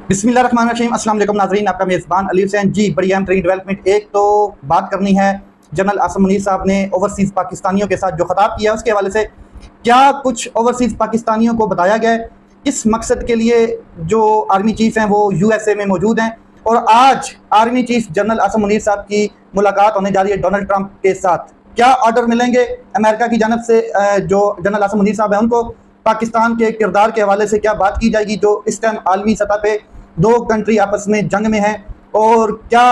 बिस्मिल्लाहिर्रहमानिर्रहीम। अस्सलाम वालेकुम नाज़रीन, आपका मेज़बान अली हुसैन जी। बड़ी अहम ट्रेनिंग डेवलपमेंट एक तो बात करनी है जनरल आसिम मुनीर साहब ने ओवरसीज़ पाकिस्तानियों के साथ जो खिताब किया उसके हवाले से क्या कुछ ओवरसीज़ पाकिस्तानियों को बताया गया है, किस मकसद के लिए जो आर्मी चीफ़ हैं वो यूएसए में मौजूद हैं, और आज army chief general Asim Munir साहब की मुलाकात होने जा रही है डोनाल्ड ट्रंप के साथ। क्या ऑर्डर मिलेंगे अमेरिका की जानब से? जो जनरल आसिम मुनीर साहब हैं उनको पाकिस्तान के किरदार के हवाले से क्या बात की जाएगी जो इस टाइम आलमी सतह पे दो कंट्री आपस में जंग में है, और क्या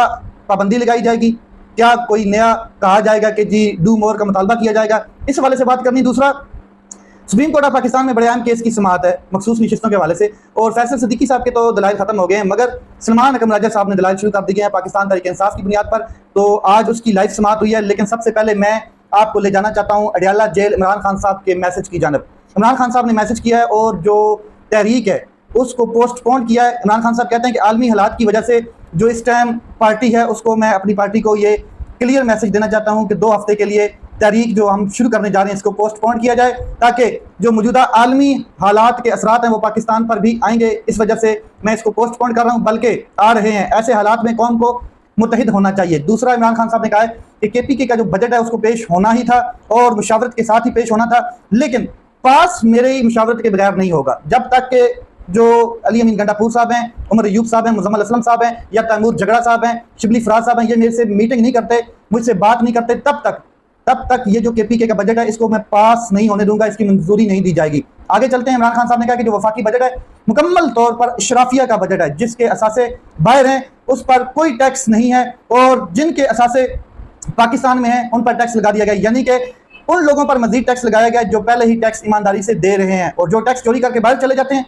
पाबंदी लगाई जाएगी, क्या कोई नया कहा जाएगा कि जी डू मोर का मुतालबा किया जाएगा, इस हवाले से बात करनी। दूसरा, सुप्रीम कोर्ट ऑफ पाकिस्तान में बड़े अहम केस की समाअत है मखसूस नशिस्तों के हवाले से, और फैसल सिद्दीकी साहब के तो दलाइल खत्म हो गए हैं, मगर सलमान अकरम राजा साहब ने दलाइल शुरू कर दिए हैं पाकिस्तान तहरीक इंसाफ की बुनियाद पर। तो आज उसकी लाइव समाअत हुई है, लेकिन सबसे पहले मैं आपको ले जाना चाहता हूँ अडियाला जेल इमरान खान साहब के मैसेज की जानब। इमरान खान साहब ने मैसेज किया है और जो तहरीक है उसको पोस्टपोन किया है। इमरान खान साहब कहते हैं कि आलमी हालात की वजह से जो इस टाइम पार्टी है उसको, मैं अपनी पार्टी को ये क्लियर मैसेज देना चाहता हूं कि 2 हफ्ते के लिए तहरीक जो हम शुरू करने जा रहे हैं इसको पोस्टपोन किया जाए, ताकि जो मौजूदा आलमी हालात के असरात हैं वो पाकिस्तान पर भी आएंगे। इस वजह से मैं इसको पोस्टपोन कर रहा हूं, बल्कि आ रहे हैं। ऐसे हालात में कौम को मुत्तहिद होना चाहिए। दूसरा, इमरान खान साहब ने कहा है कि केपीके का जो बजट है उसको पेश होना ही था और मुशावरत के साथ ही पेश होना था, लेकिन पास मेरे मुशावरत के बगैर नहीं होगा। जब तक के जो अली अमीन गंडापुर साहब हैं, उमर अयूब साहब हैं, मुजम्मल असलम साहब हैं, या तैमूर झगड़ा साहब हैं, शिबली फराज साहब हैं, ये मेरे से मीटिंग नहीं करते, मुझसे बात नहीं करते, तब तक ये जो केपीके का बजट है इसको मैं पास नहीं होने दूंगा, इसकी मंजूरी नहीं दी जाएगी। आगे चलते हैं। इमरान खान साहब ने कहा कि जो वफाकी बजट है मुकम्मल तौर पर इशराफिया का बजट है, जिसके असासे बाहर हैं उस पर कोई टैक्स नहीं है, और जिनके असासे पाकिस्तान में हैं उन पर टैक्स लगा दिया गया, यानी कि उन लोगों पर मजीद टैक्स लगाया गया जो पहले ही टैक्स ईमानदारी से दे रहे हैं, और जो टैक्स चोरी करके बाहर चले जाते हैं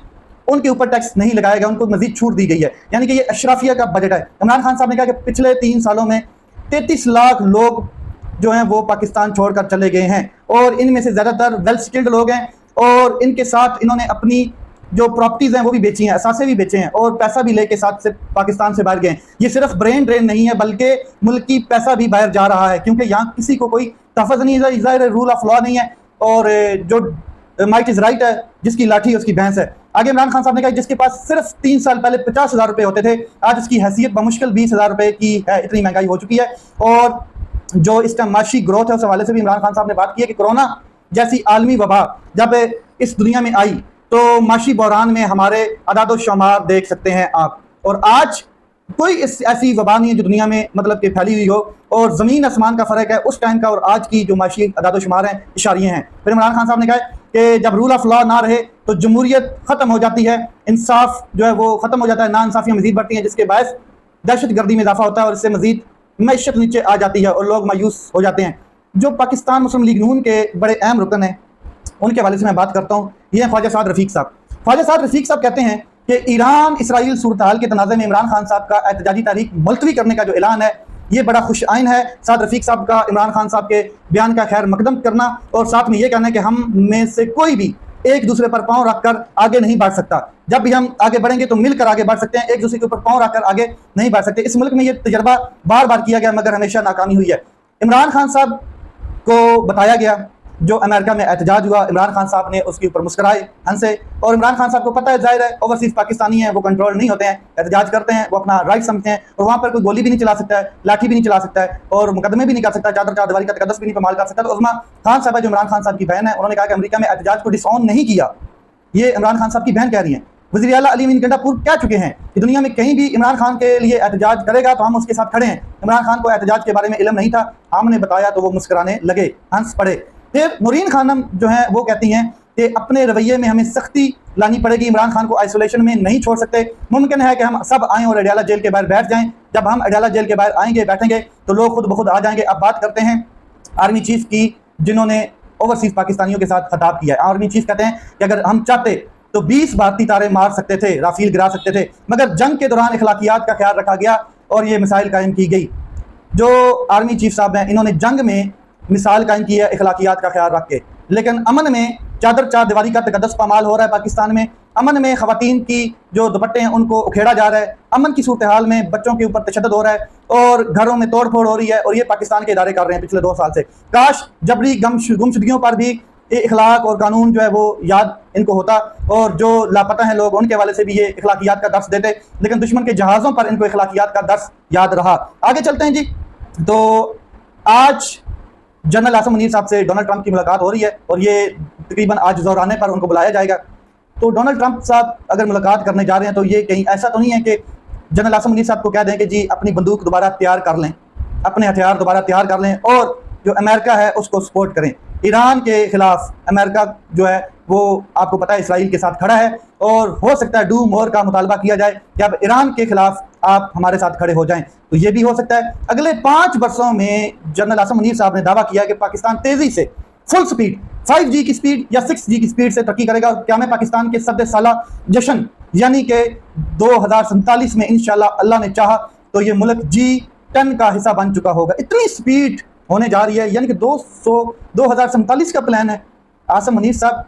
उनके ऊपर टैक्स नहीं लगाया गया, उनको मजीद छूट दी गई है, यानी कि ये अशराफिया का बजट है। इमरान खान साहब ने कहा कि पिछले 3 सालों में 33 लाख लोग जो हैं वो पाकिस्तान छोड़कर चले गए हैं, और इनमें से ज़्यादातर वेल स्किल्ड लोग हैं, और इनके साथ इन्होंने अपनी जो प्रॉपर्टीज़ हैं वो भी बेची हैं, असासे भी बेचे हैं, और पैसा भी लेके साथ से पाकिस्तान से बाहर गए हैं। ये सिर्फ ब्रेन ड्रेन नहीं है, बल्कि मुल्क की पैसा भी बाहर जा रहा है, क्योंकि यहाँ किसी को कोई तहफ़्फ़ुज़ नहीं है, ज़ाहिर रूल ऑफ लॉ नहीं है, और जो माइट इज़ राइट है, जिसकी लाठी है उसकी भैंस है। आगे इमरान खान साहब ने कहा जिसके पास सिर्फ 3 साल पहले 50,000 रुपये होते थे, आज उसकी हैसियत बमुश्किल 20,000 रुपये की है, इतनी महंगाई हो चुकी है। और जो इस टाइम माशी ग्रोथ है उस हवाले से भी इमरान खान साहब ने बात की है कि कोरोना जैसी आलमी वबा जब इस दुनिया में आई तो माशी बहरान में हमारे अदाद शुमार देख सकते हैं आप, और आज कोई ऐसी वबा नहीं है जो दुनिया में मतलब कि फैली हुई हो, और ज़मीन आसमान का फ़र्क है उस टाइम का और आज की जो माशी अदाद शुमार हैं, इशारिये हैं। फिर इमरान खान साहब ने कहा कि जब रूल ऑफ लॉ ना रहे तो जमहूरियत ख़त्म हो जाती है, इंसाफ जो है वो ख़त्म हो जाता है, नाइंसाफ़ियाँ मज़ीद बढ़ती हैं, जिसके बायस दहशत गर्दी में इजाफा होता है, और इससे मज़ीद मैशत नीचे आ जाती है और लोग मायूस हो जाते हैं। जो पाकिस्तान मुस्लिम लीग नून के बड़े अहम रुकन हैं उनके हवाले से मैं बात करता हूँ, ये हैं ख्वाजा साद रफ़ीक साहब। ख्वाजा साद रफ़ीक साहब कहते हैं कि ईरान इसराइल सूरत हाल के तनाज़े में इमरान खान साहब का एहतजाजी तारीख मुलतवी करने का जो ऐलान है ये बड़ा खुश आइन है। साद रफ़ीक साहब का इमरान खान साहब के बयान का खैर मकदम करना, और साथ में ये कहना है कि हम में से कोई भी एक दूसरे पर पाँव रखकर आगे नहीं बढ़ सकता। जब भी हम आगे बढ़ेंगे तो मिलकर आगे बढ़ सकते हैं, एक दूसरे के ऊपर पाँव रखकर आगे नहीं बढ़ सकते। इस मुल्क में ये तजर्बा बार बार किया गया मगर हमेशा नाकामी हुई है। इमरान खान साहब को बताया गया जो अमेरिका में एहतजाज हुआ, इमरान खान साहब ने उसके ऊपर मुस्कराए, हंसे, और इमरान खान साहब को पता है, जाहिर है ओवरसीज पाकिस्तानी हैं, वो कंट्रोल नहीं होते हैं, एहतजाज करते हैं, वो अपना राइट समझते हैं, और वहाँ पर कोई गोली भी नहीं चला सकता है, लाठी भी नहीं चला सकता है, और मुकदमे भी नहीं कर सकता, चादर चारदीवारी का तकद्दुस भी नहीं पामाल कर सकता। तो उस्मा खान साहब जो इमरान खान साहब की बहन है, उन्होंने कहा कि अमेरिका में एहतजाज को डिसऑन नहीं किया, ये इमरान खान साहब की बहन कह रही हैं। वज़ीर आला अली अमीन गंडापुर कह चुके हैं कि दुनिया में कहीं भी इमरान खान के लिए एहतजाज करेगा तो हम उसके साथ खड़े हैं। इमरान खान को एहतजाज के बारे में इल्म नहीं था, हमने बताया तो वो मुस्कुराने लगे, हंस पड़े। फिर नूरीन खानम जो है वो कहती हैं कि अपने रवैये में हमें सख्ती लानी पड़ेगी, इमरान खान को आइसोलेशन में नहीं छोड़ सकते। मुमकिन है कि हम सब आएँ और अडियाला जेल के बाहर बैठ जाएँ, जब हम अडियाला जेल के बाहर आएंगे बैठेंगे तो लोग खुद ब खुद आ जाएंगे। अब बात करते हैं आर्मी चीफ की जिन्होंने ओवरसीज पाकिस्तानियों के साथ खिताब किया है। आर्मी चीफ कहते हैं कि अगर हम चाहते तो 20 भारतीय तारे मार सकते थे, राफेल गिरा सकते थे, मगर जंग के दौरान अखलाकियात का ख्याल रखा गया और ये मिसाइल कायम की गई। जो आर्मी चीफ साहब हैं इन्होंने जंग में मिसाल कायम की है अखलाकियात का ख्याल रख के, लेकिन अमन में चादर चारदीवारी का तकद्दुस पामाल हो रहा है पाकिस्तान में। अमन में ख़वातीन की जो दुपट्टे हैं उनको उखेड़ा जा रहा है, अमन की सूरत हाल में बच्चों के ऊपर तशद्दुद हो रहा है और घरों में तोड़ फोड़ हो रही है, और ये पाकिस्तान के इदारे कर रहे हैं पिछले 2 साल से। काश जबरी गुमशुदगियों पर भी इखलाक और कानून जो है वो याद इनको होता, और जो लापता हैं लोग उनके हवाले से भी ये इखलाकियात का दर्स देते, लेकिन दुश्मन के जहाज़ों पर इनको इखलाकियात का दर्स याद रहा। आगे चलते हैं जी। तो आज जनरल आसिम मुनीर साहब से डोनाल्ड ट्रंप की मुलाकात हो रही है, और ये तकरीबन आज ज़ोराने पर उनको बुलाया जाएगा। तो डोनाल्ड ट्रंप साहब अगर मुलाकात करने जा रहे हैं तो ये कहीं ऐसा तो नहीं है कि जनरल आसिम मुनीर साहब को कह दें कि जी अपनी बंदूक दोबारा तैयार कर लें, अपने हथियार दोबारा तैयार कर लें और जो अमेरिका है उसको सपोर्ट करें। ईरान के खिलाफ अमेरिका जो है वो आपको पता है इसराइल के साथ खड़ा है, और हो सकता है डू मोर का मुतालबा किया जाए कि अब ईरान के खिलाफ आप हमारे साथ खड़े हो जाएं। तो ये भी हो सकता है। अगले 5 वर्षों में जनरल आसिम मुनीर साहब ने दावा किया है कि पाकिस्तान तेजी से फुल स्पीड 5G की स्पीड या 6G की स्पीड से तरक्की करेगा। और क्या में पाकिस्तान के सद साला जश्न यानी कि 2047 में इंशाल्लाह अल्लाह ने चाहा तो ये मुल्क G10 का हिस्सा बन चुका होगा। इतनी स्पीड होने जा रही है, यानी कि 2047 का प्लान है। आसिम मुनीर साहब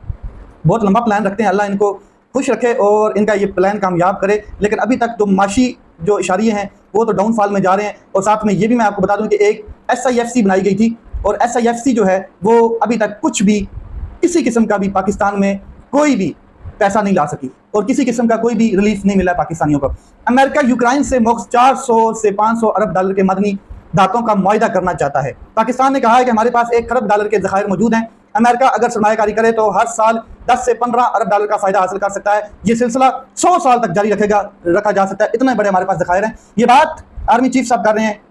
बहुत लंबा प्लान रखते हैं, अल्लाह इनको खुश रखे और इनका ये प्लान कामयाब करे। लेकिन अभी तक तो माशी जो इशारे हैं वो तो डाउनफॉल में जा रहे हैं। और साथ में ये भी मैं आपको बता दूं कि एक SIFC बनाई गई थी, और SIFC जो है वो अभी तक कुछ भी किसी किस्म का भी पाकिस्तान में कोई भी पैसा नहीं ला सकी, और किसी किस्म का कोई भी रिलीफ नहीं मिला पाकिस्तानियों को। अमेरिका यूक्रेन से 400 से 500 अरब डॉलर के मदनी दातों का मुआहिदा करना चाहता है। पाकिस्तान ने कहा है कि हमारे पास 1 खरब डॉलर के ज़खायर मौजूद हैं। अमेरिका अगर सरमायाकारी करे तो हर साल 10 से 15 अरब डॉलर का फ़ायदा हासिल कर सकता है। ये सिलसिला 100 साल तक जारी रखा जा सकता है। इतने बड़े हमारे पास ज़खायर हैं। ये बात आर्मी चीफ साहब कर रहे हैं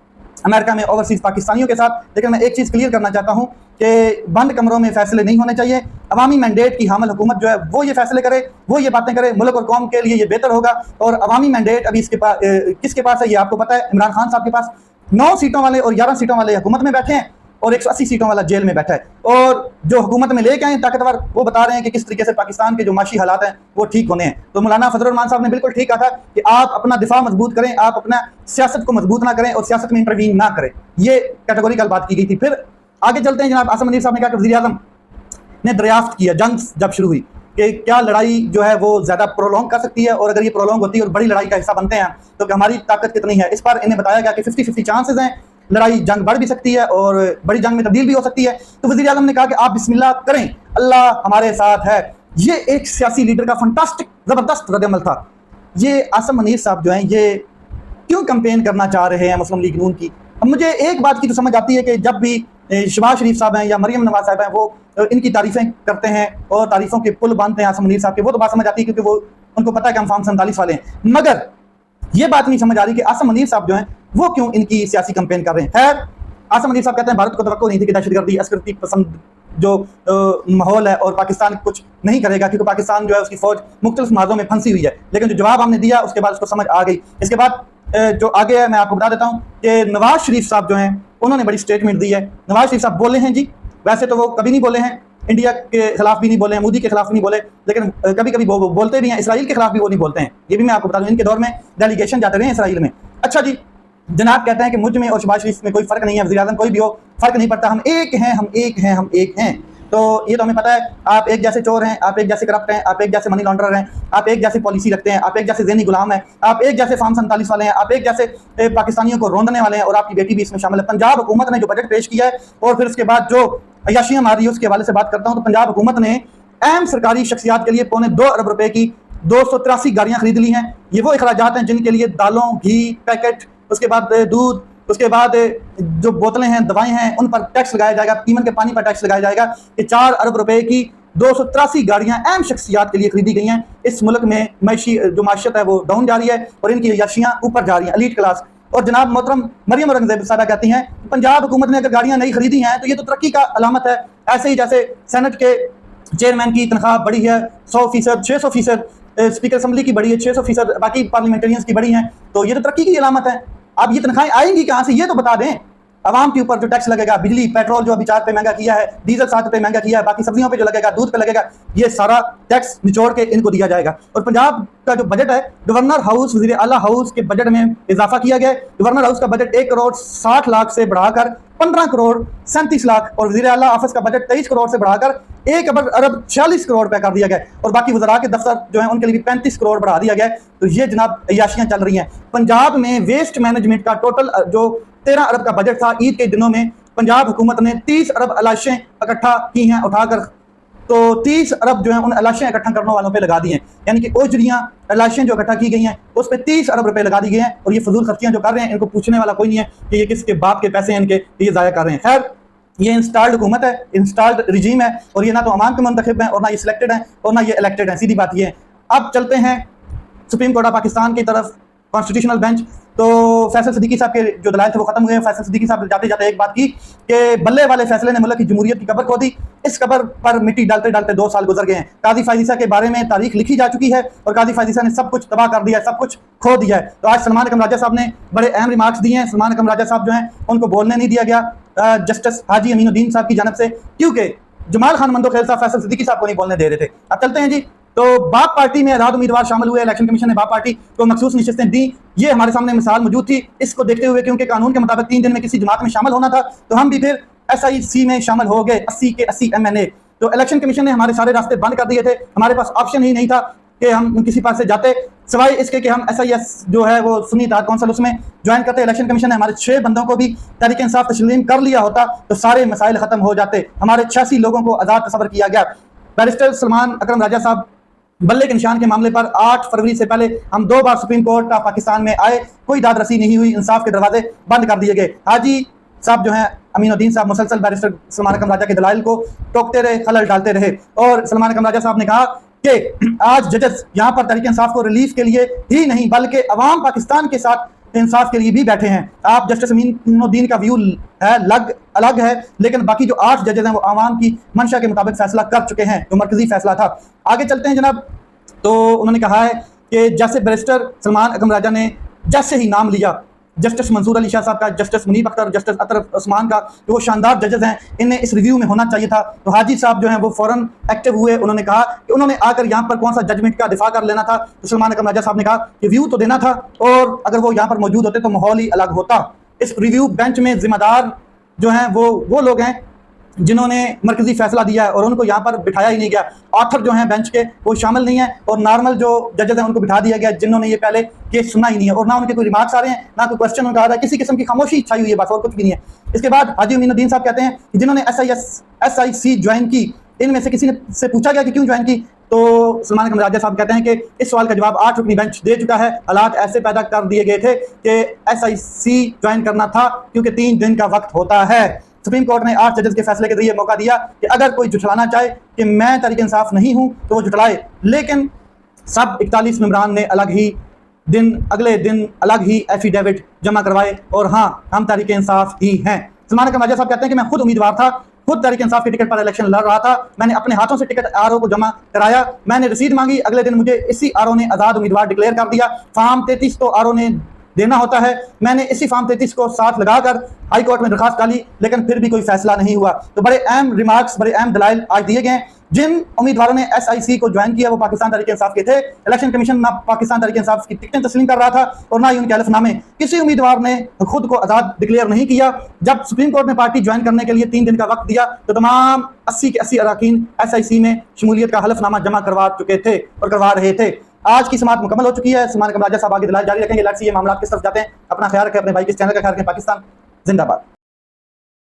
अमेरिका में ओवरसीज़ पाकिस्तानियों के साथ। लेकिन मैं एक चीज़ क्लियर करना चाहता हूँ कि बंद कमरों में फैसले नहीं होने चाहिए। अवामी मैंडेट की हामिल हुकूमत जो है वो ये फैसले करे, वो ये बातें करे, मुल्क और कौम के लिए ये बेहतर होगा। और अवामी मैंडेट अभी इसके पास किसके पास है ये आपको पता है। इमरान खान साहब के पास 9 सीटों वाले और 11 सीटों वाले हुकूमत में बैठे हैं, और 180 सीटों वाला जेल में बैठा है। और जो हुकूमत में लेके आए ताकतवर वो बता रहे हैं कि किस तरीके से पाकिस्तान के जो माशी हालात हैं वो ठीक होने हैं। तो मौलाना फजलुर रहमान साहब ने बिल्कुल ठीक कहा था कि आप अपना दिफा मजबूत करें, आप अपना सियासत को मजबूत ना करें और सियासत में इंटरवीन ना करें। ये कैटेगोरिकल बात की गई थी। फिर आगे चलते हैं। जनाब आसिम मुनीर साहब ने कहा कि वज़ीर आज़म ने दरियाफ्त किया जंग जब शुरू हुई कि क्या लड़ाई जो है वो ज़्यादा प्रोलॉन्ग कर सकती है, और अगर ये प्रोलॉन्ग होती है और बड़ी लड़ाई का हिस्सा बनते हैं तो हमारी ताकत कितनी है। इस पर इन्हें बताया गया कि 50-50 चांसेस हैं, लड़ाई जंग बढ़ भी सकती है और बड़ी जंग में तब्दील भी हो सकती है। तो वज़ीर आज़म ने कहा कि आप बिस्मिल्लाह करें, अल्लाह हमारे साथ है। ये एक सियासी लीडर का फंटास्टिक ज़बरदस्त रद्द-ए-अमल था। ये आसिम मुनीर साहब जो हैं ये क्यों कैंपेन करना चाह रहे हैं मुस्लिम लीग नून की। अब मुझे एक बात की तो समझ आती है कि जब भी शहबाज शरीफ साहब हैं या मरियम नवाज साहब हैं वो इनकी तारीफ़ें करते हैं और तारीफ़ों के पुल बांधते हैं आसिम मुनीर साहब के, वो तो बात समझ आती है क्योंकि वो उनको पता है कि हम फॉर्म 47 वाले हैं। मगर ये बात नहीं समझ आ रही कि आसिम मुनीर साहब जो हैं वो क्यों इनकी सियासी कैंपेन कर रहे हैं। खैर आसिम मुनीर साहब कहते हैं भारत को तवक्को नहीं थी कि दहशतगर्दी अस्करती पसंद जो माहौल है और पाकिस्तान कुछ नहीं करेगा क्योंकि पाकिस्तान जो है उसकी फौज मुख्तलिफ मार्गों में फंसी हुई है। लेकिन जो जवाब हमने दिया उसके बाद उसको समझ आ गई। इसके बाद जो आगे है मैं आपको बता देता हूँ कि नवाज शरीफ साहब जो हैं उन्होंने बड़ी स्टेटमेंट दी है। नवाज शरीफ साहब बोले हैं जी, वैसे तो वो कभी नहीं बोले हैं, इंडिया के खिलाफ भी नहीं बोले हैं, मोदी के खिलाफ भी नहीं बोले, लेकिन कभी कभी वो बोलते भी हैं। इसराइल के खिलाफ भी वो नहीं बोलते हैं, ये भी मैं आपको बता दूँ। इनके दौर में डेलीगेशन जाते रहे हैं इसराइल में। अच्छा जी, जनाब कहते हैं कि मुझ में और शहबाज शरीफ में कोई फ़र्क नहीं है, वज़ीर आज़म कोई भी हो फ़र्क नहीं पड़ता, हम एक हैं, हम एक हैं, हम एक हैं। तो ये तो हमें पता है, आप एक जैसे चोर हैं, आप एक जैसे करप्ट हैं, आप एक जैसे मनी लॉन्ड्रर हैं, आप एक जैसे पॉलिसी रखते हैं, आप एक जैसे ज़हनी गुलाम हैं, आप एक जैसे फॉर्म 47 वाले हैं, आप एक जैसे पाकिस्तानियों को रोंदने वाले हैं, और आपकी बेटी भी इसमें शामिल है। पंजाब हुकूमत ने जो बजट पेश किया है और फिर उसके बाद जो अयाशियाँ मार रही है उसके हवाले से बात करता हूँ। तो पंजाब हुकूमत ने अहम सरकारी शख्सियात के लिए 2.25 अरब रुपए की 283 गाड़ियाँ खरीद ली हैं। ये वो अखराजात हैं जिनके लिए दालों, घी, पैकेट, उसके बाद दूध, उसके बाद जो बोतलें हैं, दवाएं हैं, उन पर टैक्स लगाया जाएगा, पीमन के पानी पर टैक्स लगाया जाएगा। ये 4 अरब रुपए की 283 गाड़ियां अहम शख्सियात के लिए खरीदी गई हैं। इस मुल्क में मैशी जो माशत है वो डाउन जा रही है और इनकी अय्याशियां ऊपर जा रही हैं, एलीट क्लास। और जनाब मोहतरम मरियम औरंगज़ेब साहबा कहती हैं पंजाब हुकूमत ने अगर गाड़ियां नहीं खरीदी हैं तो ये तो तरक्की का अलामत है। ऐसे ही जैसे सेनेट के चेयरमैन की तनख्वाह बढ़ी है 100%, 600%, स्पीकर असम्बली की बढ़ी है 600%, बाकी पार्लियामेंटेरियंस की बढ़ी हैं, तो ये तो तरक्की की अलामत है। अब ये तनख्वाहें आएंगी कहाँ से, ये तो बता दें। आवाम के ऊपर जो टैक्स लगेगा, बिजली, पेट्रोल जो अभी 4 रुपये महंगा किया है, डीजल 7 रुपये महंगा किया है, बाकी सब्जियों पे जो लगेगा, दूध पे लगेगा, ये सारा टैक्स निचोड़ के इनको दिया जाएगा। और पंजाब का जो बजट है, गवर्नर हाउस, वज़ीर आला हाउस के बजट में इजाफा किया गया है। गवर्नर हाउस का बजट 1 करोड़ 60 लाख से बढ़ाकर 15 करोड़ 37 लाख और वज़ीर आला ऑफिस का बजट 23 करोड़ से बढ़ाकर 1 अरब 46 करोड़ पे कर दिया गया। और बाकी वज़रा के दफ्तर जो है उनके लिए भी 35 करोड़ बढ़ा दिया गया। तो ये जनाब अय्याशियाँ चल रही हैं। पंजाब में वेस्ट मैनेजमेंट का टोटल जो 13 अरब का बजट था, ईद के दिनों में पंजाब हुकूमत ने 30 अरब अलाइशें इकट्ठा की हैं, उठाकर तो 30 अरब जो है उन लाशें इकट्ठा करने वालों पे लगा दी हैं, यानी कि ओजड़ियां लाशें जो इकट्ठा की गई हैं उस पर 30 अरब रुपए लगा दी गए हैं। और ये फजूल खर्चियां जो कर रहे हैं इनको पूछने वाला कोई नहीं है कि ये किसके बाप के पैसे हैं इनके, ये ज़ाया कर रहे हैं। खैर, ये इंस्टॉल्ड हुकूमत है, इंस्टॉल्ड रिजीम है, और ये ना तो अवाम के मुंतखब है और ना ये सिलेक्टेड है और ना ये इलेक्टेड है, सीधी बात ये है। अब चलते हैं सुप्रीम कोर्ट ऑफ पाकिस्तान की तरफ, कॉन्स्टिट्यूशनल बेंच। तो फैसल सिद्दीकी साहब के जो दलाइल थे वो खत्म हुए। फैसल सिद्दीकी साहब जाते जाते एक बात की कि बल्ले वाले फैसले ने मुल्क की जमहूरियत की कब्र खो दी। इस कब्र पर मिट्टी डालते डालते 2 साल गुजर गए हैं। काजी फायजीसा के बारे में तारीख लिखी जा चुकी है और काजी फायजीसा ने सब कुछ तबाह कर दिया है, सब कुछ खो दिया है। तो आज सलमान अकरम राजा साहब ने बड़े अहम रिमार्क्स दिए हैं। सलमान अकरम राजा साहब जो हैं उनको बोलने नहीं दिया गया जस्टिस हाजी अमीनुद्दीन साहब की जानब से, क्योंकि जमाल खान मंदो खेल साहब फैसल सिद्दीकी साहब को नहीं बोलने दे रहे थे। अब चलते हैं जी। तो बाप पार्टी में आजाद उम्मीदवार शामिल हुए। इलेक्शन कमीशन ने बाप पार्टी को मखसूस नशिस्तें दी। ये हमारे सामने मिसाल मौजूद थी। इसको देखते हुए क्योंकि कानून के मुताबिक 3 दिन में किसी जमात में शामिल होना था, तो हम भी फिर SIC में शामिल हो गए, 80 के 80 MNA। तो इलेक्शन कमीशन ने हमारे सारे रास्ते बंद कर दिए थे। हमारे पास ऑप्शन ही नहीं था कि हम किसी पास से जाते, सिवाय इसके कि हम SIS जो है वो सुन्नी इत्तेहाद कौंसिल उसमें ज्वाइन करते। इलेक्शन कमीशन ने हमारे 6 बंदों को भी तहरीक इंसाफ तस्लीम कर लिया होता तो सारे मसाइल खत्म हो जाते। हमारे 86 लोगों को आज़ाद तस्वर किया गया। बैरिस्टर सलमान अकरम राजा साहब बल्ले के निशान के मामले पर 8 फरवरी से पहले हम 2 बार सुप्रीम कोर्ट ऑफ पाकिस्तान में आए, कोई दाद रसी नहीं हुई, इंसाफ के दरवाजे बंद कर दिए गए। हाजी साहब जो हैं अमीनुद्दीन साहब मुसलसल बैरिस्टर सलमान अकरम राजा के दलाइल को टोकते रहे, खलल डालते रहे। और सलमान अकरम राजा साहब ने कहा कि आज जजेस यहाँ पर तहरीक इंसाफ को रिलीफ के लिए ही नहीं बल्कि अवाम पाकिस्तान के साथ इंसाफ के लिए भी बैठे हैं। आप जस्टिस अमीनुद्दीन का व्यू है अलग है, लेकिन बाकी जो 8 जजेस हैं वो आवाम की मंशा के मुताबिक फैसला कर चुके हैं, जो मरकजी फैसला था। आगे चलते हैं जनाब। तो उन्होंने कहा है कि जैसे बैरिस्टर सलमान अकरम राजा ने जैसे ही नाम लिया जस्टिस मंसूर अली शाह साहब का, जस्टिस मुनीब अख्तर, जस्टिस अतर उस्मान का, तो वो शानदार जजेस हैं, इन्हें इस रिव्यू में होना चाहिए था। तो हाजी साहब जो हैं वो फ़ौरन एक्टिव हुए। उन्होंने कहा कि उन्होंने आकर यहाँ पर कौन सा जजमेंट का दिफा कर लेना था। तो सलमान अकरम राजा साहब ने कहा कि व्यू तो देना था, और अगर वो यहाँ पर मौजूद होते तो माहौल ही अलग होता। इस रिव्यू बेंच में जिम्मेदार जो हैं वो लोग हैं जिन्होंने मरकजी फैसला दिया है और उनको यहाँ पर बिठाया ही नहीं गया। ऑथर जो हैं बेंच के वो शामिल नहीं है, और नॉर्मल जो जजेस हैं उनको बिठा दिया गया जिन्होंने ये पहले केस सुना ही नहीं है, और ना उनके कोई रिमार्क्स आ रहे हैं, ना कोई क्वेश्चन उनका आ रहा है, किसी किस्म की खामोशी छाई हुई है, बस और कुछ भी नहीं है। इसके बाद हाजी अमीनुद्दीन साहब कहते हैं कि जिन्होंने SIC ज्वाइन की, इनमें से किसी ने से पूछा गया कि क्यों ज्वाइन की, तो सलमान अकरम राजा साहब कहते हैं कि इस सवाल का जवाब 8 रुकनी बेंच दे चुका है। हालात ऐसे पैदा कर दिए गए थे कि SIC ज्वाइन करना था क्योंकि 3 दिन का वक्त होता है। सुप्रीम कोर्ट ने 8 जजेस के फैसले के जरिए मौका दिया कि अगर कोई जुटलाना चाहे कि मैं तहरीक इंसाफ नहीं हूं तो वो जुटलाए, लेकिन सब 41 मेंबरान ने अगले दिन अलग ही एफिडेविट जमा करवाए और हाँ, हम तहरीक इंसाफ ही हैं। सलमान अकरम राजा साहब कहते हैं कि मैं खुद उम्मीदवार था, खुद तहरीक इंसाफ के टिकट पर इलेक्शन लड़ रहा था, मैंने अपने हाथों से टिकट RO को जमा कराया, मैंने रसीद मांगी, अगले दिन मुझे इसी RO ने आज़ाद उम्मीदवार डिक्लेयर कर दिया। फार्म 33 तो RO ने देना होता है, मैंने इसी फार्म 33 को साथ लगाकर हाई कोर्ट में दरखास्त डाली, लेकिन फिर भी कोई फैसला नहीं हुआ। तो बड़े अहम रिमार्क्स, बड़े अहम दलाइल आज दिए गए। जिन उम्मीदवारों ने SIC को ज्वाइन किया वो पाकिस्तान तहरीक इंसाफ के थे। इलेक्शन कमीशन ना पाकिस्तान तहरीक इंसाफ की टिकटें तस्लीम कर रहा था और ना ही उनके हलफनामे। किसी उम्मीदवार ने खुद को आज़ाद डिक्लेयर नहीं किया। जब सुप्रीम कोर्ट ने पार्टी ज्वाइन करने के लिए 3 दिन का वक्त दिया तो तमाम 80 के 80 अरकान SIC में शमूलियत का हलफनामा जमा करवा चुके थे और करवा रहे थे। आज की समात मुकम्मल हो चुकी है। सलमान अकरम राजा साहब आगे दलाल जारी रखेंगे। लेट्स सी ये मामला किस तरफ जाते हैं। अपना ख्याल रखें, अपने भाई के चैनल का ख्याल रखें। पाकिस्तान जिंदाबाद।